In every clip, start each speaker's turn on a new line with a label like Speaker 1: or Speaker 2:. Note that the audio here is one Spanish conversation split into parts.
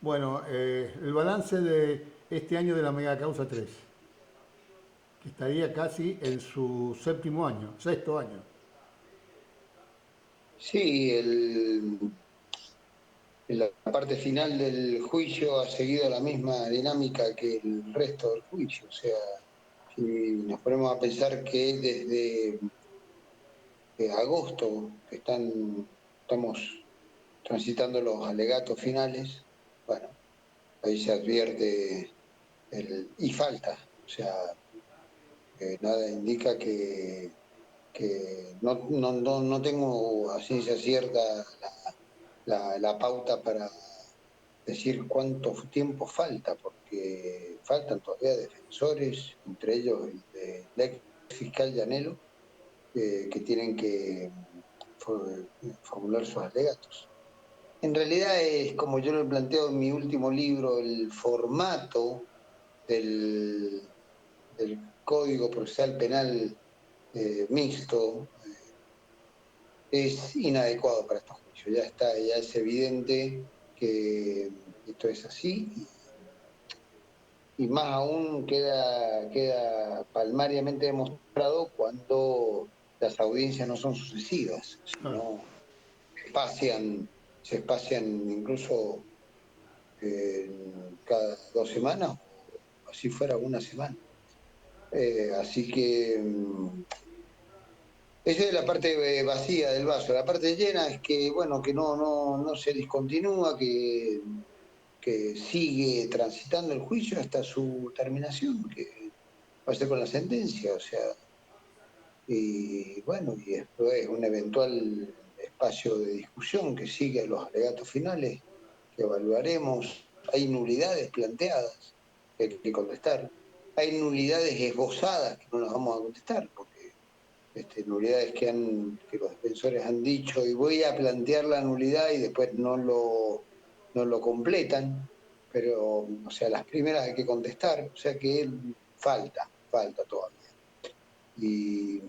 Speaker 1: Bueno, el balance de este año de la Mega Causa 3, que estaría casi en su séptimo año, sexto año.
Speaker 2: Sí, la parte final del juicio ha seguido la misma dinámica que el resto del juicio. O sea, si nos ponemos a pensar que desde agosto que estamos transitando los alegatos finales, bueno, ahí se advierte y falta. O sea, nada indica que no tengo a ciencia cierta la pauta para decir cuánto tiempo falta, porque faltan todavía defensores, entre ellos el ex fiscal Llanelo, que tienen que formular sus alegatos. En realidad es, como yo lo planteo en mi último libro, el formato del, del Código Procesal Penal mixto es inadecuado para estos juicios. Ya está, ya es evidente que esto es así y más aún queda palmariamente demostrado cuando las audiencias no son sucesivas,
Speaker 1: Claro.
Speaker 2: sino se espacian incluso cada 2 semanas o así fuera una semana. Así que esa es la parte vacía del vaso. La parte llena es que, bueno, que no se discontinúa, que sigue transitando el juicio hasta su terminación, que va a ser con la sentencia, o sea, y bueno, y después un eventual espacio de discusión que sigue a los alegatos finales, que evaluaremos. Hay nulidades planteadas que hay que contestar, hay nulidades esbozadas que no las vamos a contestar, porque nulidades que los defensores han dicho y voy a plantear la nulidad y después no lo completan, pero, o sea, las primeras hay que contestar, o sea que falta todavía. Y,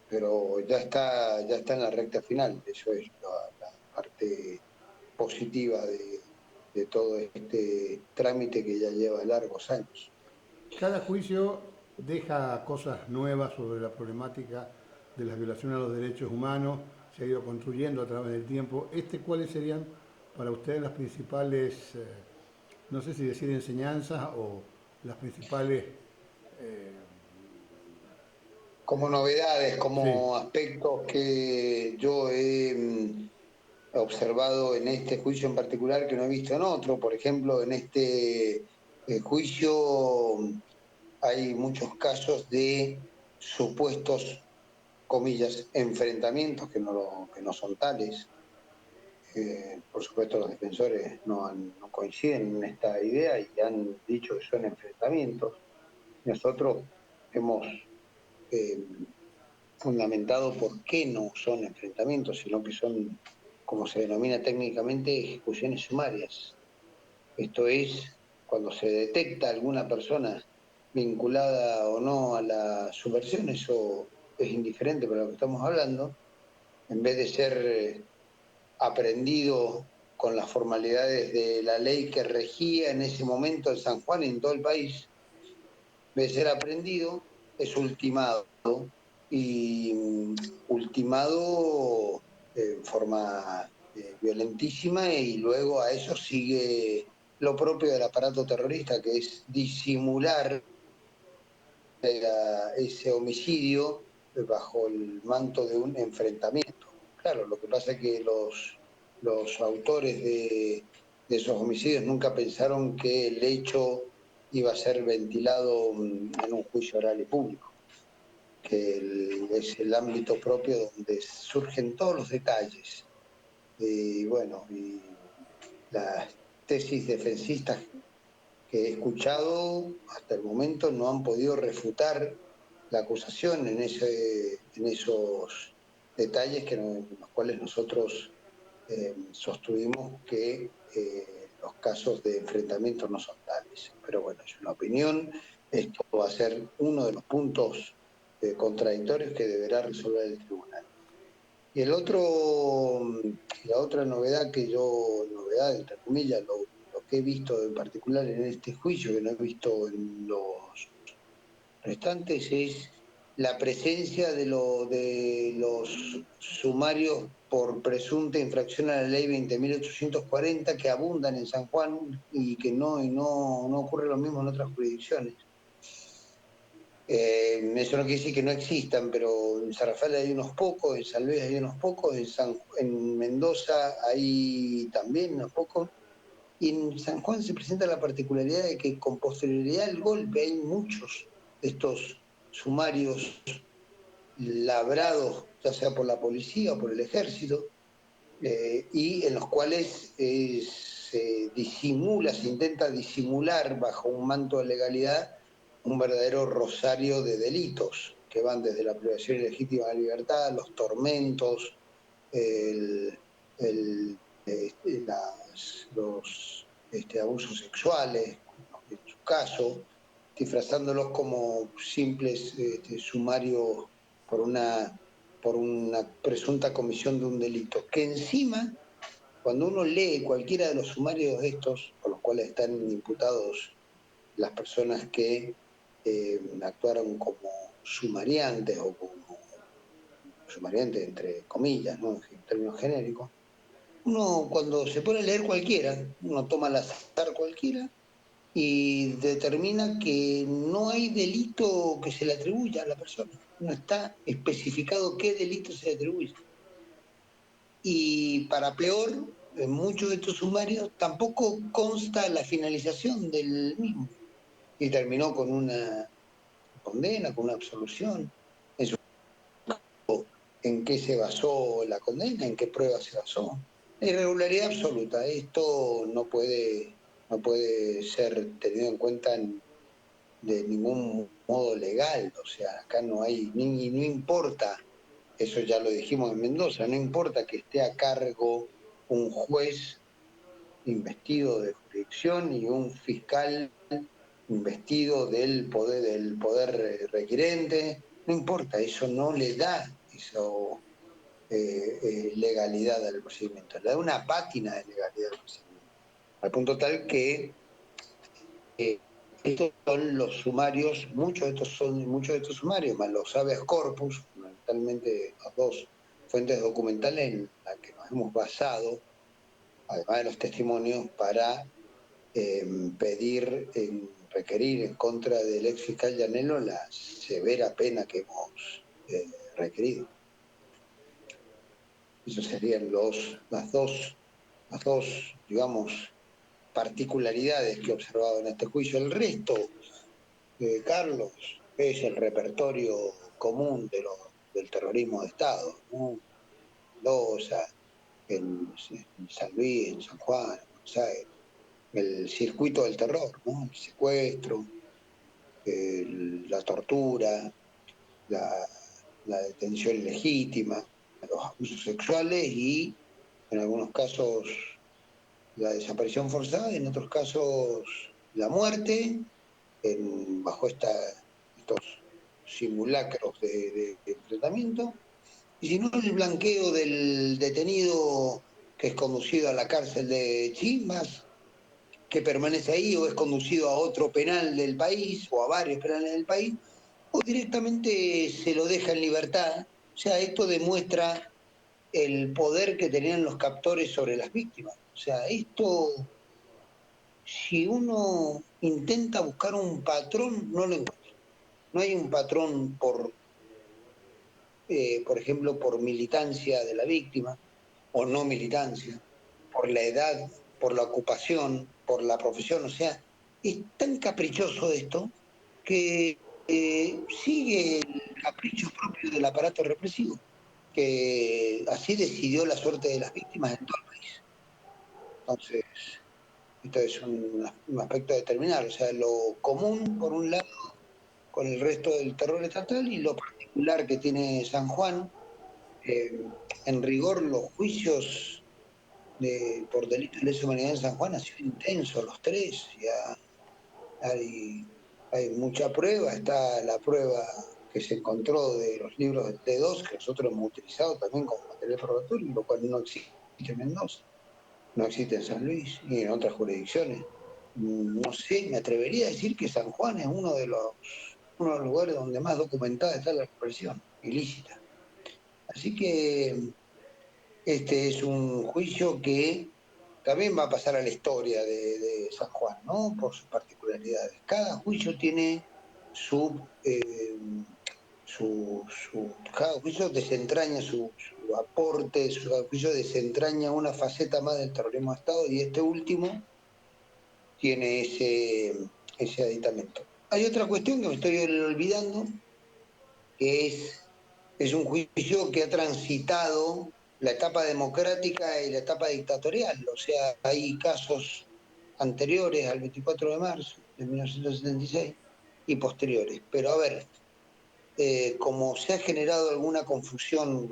Speaker 2: pero ya está en la recta final, eso es la parte positiva de todo este trámite que ya lleva largos años.
Speaker 1: Cada juicio deja cosas nuevas sobre la problemática de las violaciones a los derechos humanos, se ha ido construyendo a través del tiempo. ¿Cuáles serían para ustedes las principales, no sé si decir enseñanzas o las principales, eh,
Speaker 2: Como novedades,
Speaker 1: sí,
Speaker 2: como aspectos que yo he observado en este juicio en particular que no he visto en otro. Por ejemplo, en este juicio hay muchos casos de supuestos, comillas, enfrentamientos que no son tales. Por supuesto, los defensores no coinciden en esta idea y han dicho que son enfrentamientos. Nosotros hemos eh, fundamentado por qué no son enfrentamientos, sino que son, como se denomina técnicamente, ejecuciones sumarias. Esto es, cuando se detecta alguna persona vinculada o no a la subversión, eso es indiferente para lo que estamos hablando, en vez de ser aprendido con las formalidades de la ley que regía en ese momento en San Juan y en todo el país, en vez de ser aprendido, es ultimado y ultimado en forma violentísima y luego a eso sigue lo propio del aparato terrorista, que es disimular ese homicidio bajo el manto de un enfrentamiento. Claro, lo que pasa es que los autores de esos homicidios nunca pensaron que el hecho iba a ser ventilado en un juicio oral y público, que es el ámbito propio donde surgen todos los detalles. Y bueno, y las tesis defensistas que he escuchado hasta el momento no han podido refutar la acusación en esos detalles en los cuales nosotros sostuvimos que los casos de enfrentamiento no son tales. Pero bueno, es una opinión, esto va a ser uno de los puntos contradictorios que deberá resolver el tribunal. Y el otro, la otra novedad novedad entre comillas, lo que he visto en particular en este juicio, que no he visto en los restantes, es la presencia de los sumarios por presunta infracción a la ley 20.840 que abundan en San Juan y no ocurre lo mismo en otras jurisdicciones. Eso no quiere decir que no existan, pero en San Rafael hay unos pocos, en San Luis hay unos pocos, en Mendoza hay también unos pocos, y en San Juan se presenta la particularidad de que con posterioridad al golpe hay muchos de estos sumarios labrados, ya sea por la policía o por el ejército, y en los cuales se intenta disimular bajo un manto de legalidad un verdadero rosario de delitos que van desde la privación ilegítima de la libertad, los tormentos, el, el, los abusos sexuales, en su caso, disfrazándolos como simples sumarios por por una presunta comisión de un delito, que encima, cuando uno lee cualquiera de los sumarios estos, por los cuales están imputados las personas que actuaron como sumariantes o como sumariantes entre comillas, ¿no? En términos genéricos, uno cuando se pone a leer cualquiera, uno toma al azar cualquiera y determina que no hay delito que se le atribuya a la persona. No está especificado qué delito se le atribuye. Y para peor, en muchos de estos sumarios tampoco consta la finalización del mismo. Y terminó con una condena, con una absolución. ¿En qué se basó la condena? ¿En qué prueba se basó? La irregularidad absoluta. Esto no puede ser tenido en cuenta de ningún modo legal. O sea, acá no hay, no importa, eso ya lo dijimos en Mendoza, no importa que esté a cargo un juez investido de jurisdicción y un fiscal investido del poder requirente, no importa, eso no le da eso, legalidad al procedimiento, le da una pátina de legalidad al procedimiento, al punto tal que estos son los sumarios, muchos de estos sumarios, más los habeas corpus, fundamentalmente las dos fuentes documentales en las que nos hemos basado, además de los testimonios, para requerir en contra del ex fiscal Llanelo la severa pena que hemos requerido. Esas serían las dos, digamos, particularidades que he observado en este juicio. El resto, Carlos, es el repertorio común del terrorismo de Estado, ¿no? Mendoza, en San Luis, en San Juan, en Buenos Aires, el circuito del terror, ¿no? El secuestro, la tortura, la, la detención ilegítima, los abusos sexuales y, en algunos casos, la desaparición forzada, y en otros casos, la muerte, bajo estos simulacros de enfrentamiento, y si no, el blanqueo del detenido que es conducido a la cárcel de Chimbas, que permanece ahí o es conducido a otro penal del país o a varios penales del país, o directamente se lo deja en libertad. O sea, esto demuestra el poder que tenían los captores sobre las víctimas. O sea, esto, si uno intenta buscar un patrón, no lo encuentra. No hay un patrón por ejemplo, por militancia de la víctima o no militancia, por la edad, por la ocupación, por la profesión. O sea, es tan caprichoso esto que sigue el capricho propio del aparato represivo, que así decidió la suerte de las víctimas en todo el país. Entonces, esto es un aspecto a determinar, o sea, lo común, por un lado, con el resto del terror estatal y lo particular que tiene San Juan. En rigor, los juicios por delitos de lesa humanidad en San Juan han sido intensos, los tres. Ya hay mucha prueba, está la prueba que se encontró de los libros del T2, que nosotros hemos utilizado también como material probatorio, lo cual no existe en Mendoza, no existe en San Luis ni en otras jurisdicciones. No sé, me atrevería a decir que San Juan es uno de los lugares donde más documentada está la represión ilícita. Así que este es un juicio que también va a pasar a la historia de San Juan, ¿no? Por sus particularidades. Cada juicio tiene cada juicio desentraña su aporte, cada juicio desentraña una faceta más del terrorismo de Estado y este último tiene ese aditamento. Hay otra cuestión que me estoy olvidando, que es un juicio que ha transitado la etapa democrática y la etapa dictatorial. O sea, hay casos anteriores al 24 de marzo de 1976 y posteriores. Pero a ver, como se ha generado alguna confusión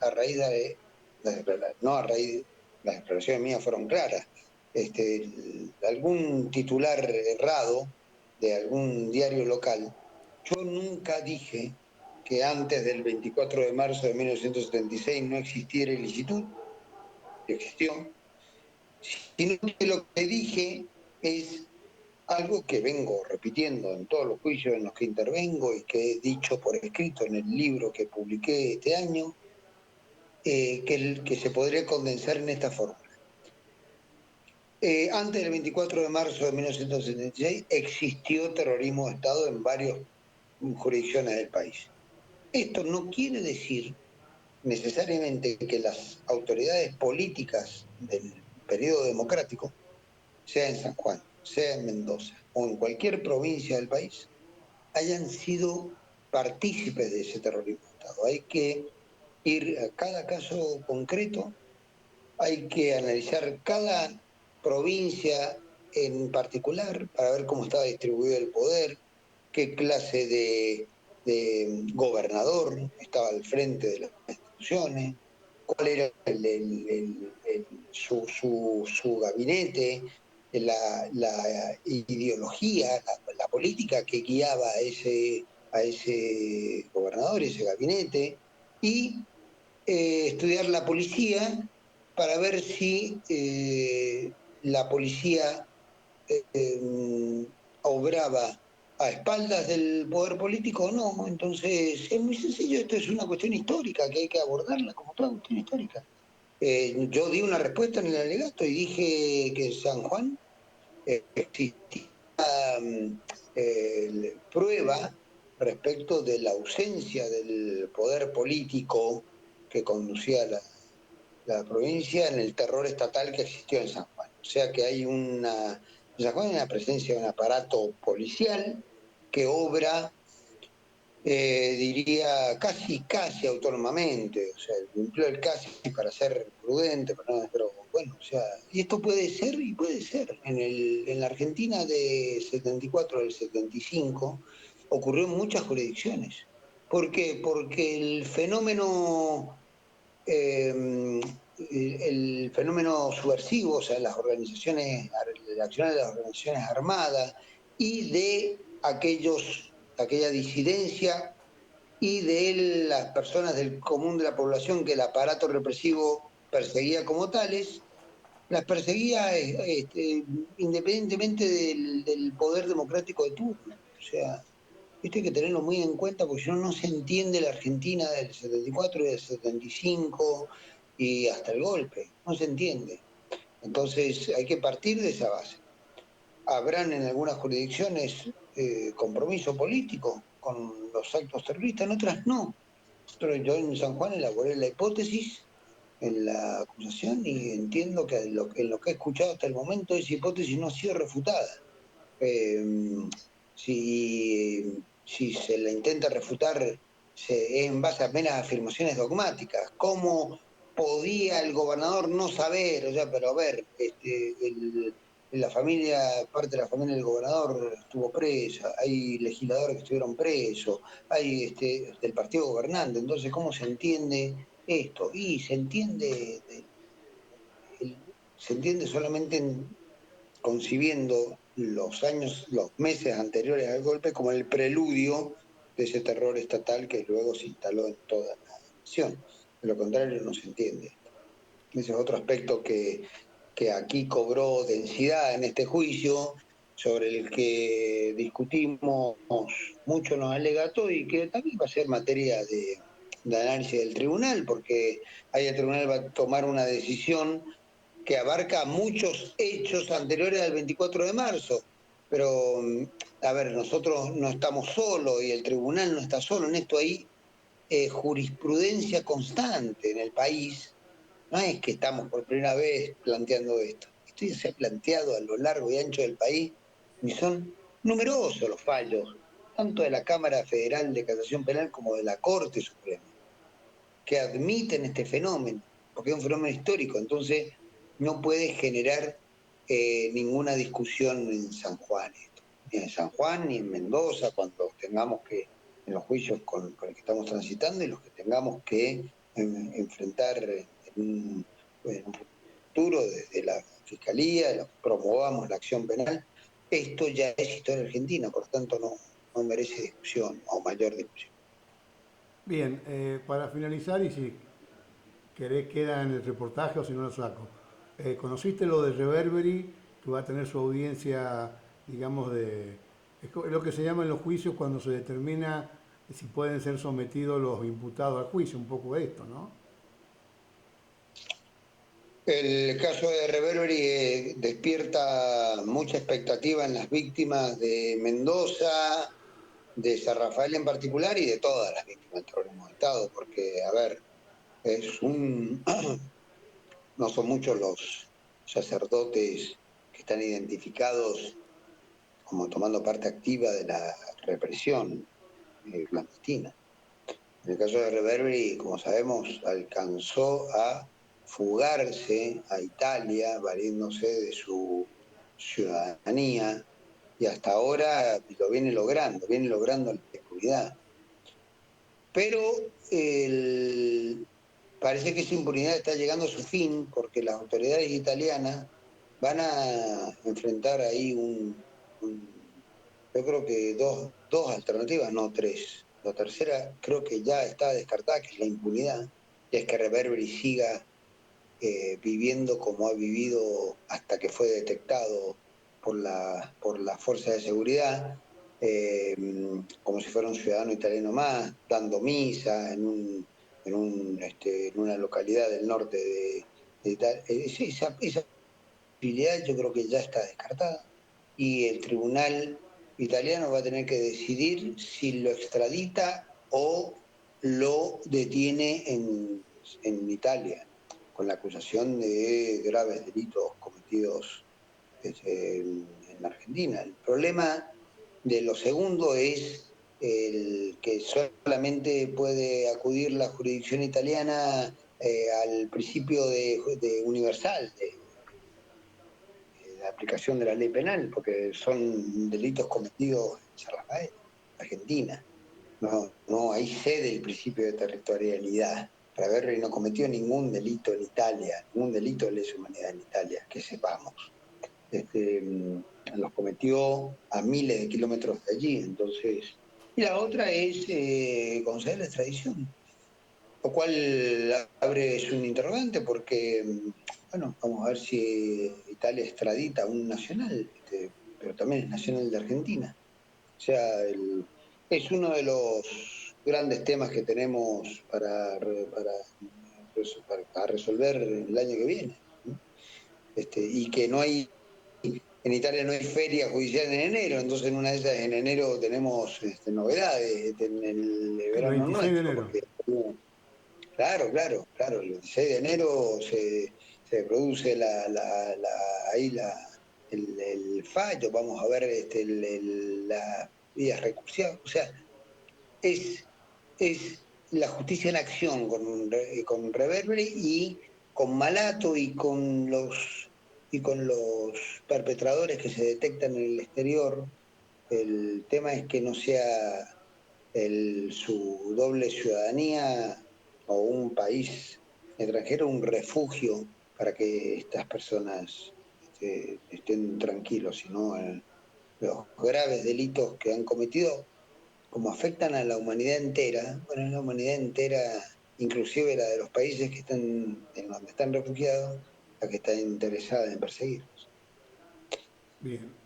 Speaker 2: a raíz de, no a raíz, las declaraciones mías fueron claras, algún titular errado de algún diario local, yo nunca dije que antes del 24 de marzo de 1976 no existiera ilicitud, que existió, sino que lo que dije es algo que vengo repitiendo en todos los juicios en los que intervengo y que he dicho por escrito en el libro que publiqué este año, que se podría condensar en esta forma. Antes del 24 de marzo de 1976 existió terrorismo de Estado en varias jurisdicciones del país. Esto no quiere decir necesariamente que las autoridades políticas del periodo democrático, sea en San Juan, sea en Mendoza o en cualquier provincia del país, hayan sido partícipes de ese terrorismo de Estado. Hay que ir a cada caso concreto, hay que analizar cada provincia en particular para ver cómo estaba distribuido el poder, qué clase de gobernador estaba al frente de las instituciones, cuál era su gabinete, la ideología, la política que guiaba a ese gobernador, ese gabinete, y estudiar la policía para ver si la policía obraba a espaldas del poder político o no. Entonces, es muy sencillo, esto es una cuestión histórica que hay que abordarla como toda cuestión histórica. Yo di una respuesta en el alegato y dije que en San Juan existía prueba respecto de la ausencia del poder político que conducía la provincia en el terror estatal que existió en San Juan. O sea que hay en San Juan hay una presencia de un aparato policial que obra, diría, casi autónomamente, o sea, empleo el casi para ser prudente, pero bueno, o sea, y esto puede ser y puede ser. En la Argentina de 74 al 75 ocurrió en muchas jurisdicciones. ¿Por qué? Porque el fenómeno subversivo, o sea, el accionar de las organizaciones armadas y de aquella disidencia y de las personas del común de la población que el aparato represivo perseguía como tales, las perseguía independientemente del poder democrático de turno. O sea, esto hay que tenerlo muy en cuenta porque si no, no se entiende la Argentina del 74 y del 75 y hasta el golpe. No se entiende. Entonces hay que partir de esa base. Habrán en algunas jurisdicciones compromiso político con los actos terroristas, en otras no. Pero yo en San Juan elaboré la hipótesis en la acusación y entiendo que en lo que he escuchado hasta el momento esa hipótesis no ha sido refutada. Eh, si se la intenta refutar en base a apenas afirmaciones dogmáticas. ¿Cómo podía el gobernador no saber? O sea, pero a ver, la familia, parte de la familia del gobernador estuvo presa, hay legisladores que estuvieron presos, hay del partido gobernante, entonces, ¿cómo se entiende esto? Y se entiende solamente concibiendo los meses anteriores al golpe como el preludio de ese terror estatal que luego se instaló en toda la nación. De lo contrario no se entiende. Ese es otro aspecto que aquí cobró densidad en este juicio, sobre el que discutimos mucho en los alegatos y que también va a ser materia de análisis del tribunal, porque ahí el tribunal va a tomar una decisión que abarca muchos hechos anteriores al 24 de marzo. Pero, a ver, nosotros no estamos solos y el tribunal no está solo en esto. Hay jurisprudencia constante en el país. No es que estamos por primera vez planteando esto. Esto ya se ha planteado a lo largo y ancho del país y son numerosos los fallos, tanto de la Cámara Federal de Casación Penal como de la Corte Suprema, que admiten este fenómeno, porque es un fenómeno histórico. Entonces no puede generar ninguna discusión en San Juan, ni en San Juan ni en Mendoza, cuando tengamos que, en los juicios con los que estamos transitando y los que tengamos que enfrentar en un futuro desde la Fiscalía, promovamos la acción penal. Esto ya es historia argentina, por tanto no merece discusión o mayor discusión.
Speaker 1: Bien, para finalizar, y si querés queda en el reportaje o si no lo saco. ¿Conociste lo de Reverberi, que va a tener su audiencia, digamos, es lo que se llama en los juicios cuando se determina si pueden ser sometidos los imputados al juicio, un poco esto, ¿no?
Speaker 2: El caso de Reverberi despierta mucha expectativa en las víctimas de Mendoza, de San Rafael en particular y de todas las víctimas del terrorismo de Estado, porque, a ver, es un, no son muchos los sacerdotes que están identificados como tomando parte activa de la represión clandestina. En el caso de Reverberi, como sabemos, alcanzó a fugarse a Italia, valiéndose de su ciudadanía, y hasta ahora lo viene logrando la impunidad. Pero parece que esa impunidad está llegando a su fin, porque las autoridades italianas van a enfrentar ahí yo creo que dos alternativas, no tres. La tercera creo que ya está descartada, que es la impunidad, y es que Reverberi siga viviendo como ha vivido hasta que fue detectado por la fuerza de seguridad, eh, como si fuera un ciudadano italiano más, dando misa en una localidad del norte de Italia. Sí, esa posibilidad yo creo que ya está descartada y el tribunal italiano va a tener que decidir si lo extradita o lo detiene en Italia, con la acusación de graves delitos cometidos en Argentina. El problema de lo segundo es el que solamente puede acudir la jurisdicción italiana al principio universal de la aplicación de la ley penal, porque son delitos cometidos en San Rafael, Argentina. No hay sede del principio de territorialidad. Reverri no cometió ningún delito en Italia, ningún delito de lesa humanidad en Italia, que sepamos. Los cometió a miles de kilómetros de allí, entonces. Y la otra es conceder la extradición, lo cual abre es un interrogante porque, bueno, vamos a ver si Italia extradita a un nacional, pero también es nacional de Argentina. O sea, es uno de los grandes temas que tenemos para resolver el año que viene. ¿No? Y que no hay, en Italia no hay feria judicial en enero, entonces en una de esas en enero tenemos novedades en el
Speaker 1: El
Speaker 2: verano
Speaker 1: 26 de
Speaker 2: nuestro,
Speaker 1: enero.
Speaker 2: porque claro, el 26 de enero se produce ahí el fallo, vamos a ver las vías recursivas, o sea, es, es la justicia en acción con Reverberi y con Malato y con los perpetradores que se detectan en el exterior. El tema es que no sea su doble ciudadanía o un país extranjero un refugio para que estas personas estén tranquilos, sino los graves delitos que han cometido como afectan a la humanidad entera, bueno, la humanidad entera, inclusive la de los países que están en donde están refugiados, la que está interesada en perseguirlos.
Speaker 1: Bien.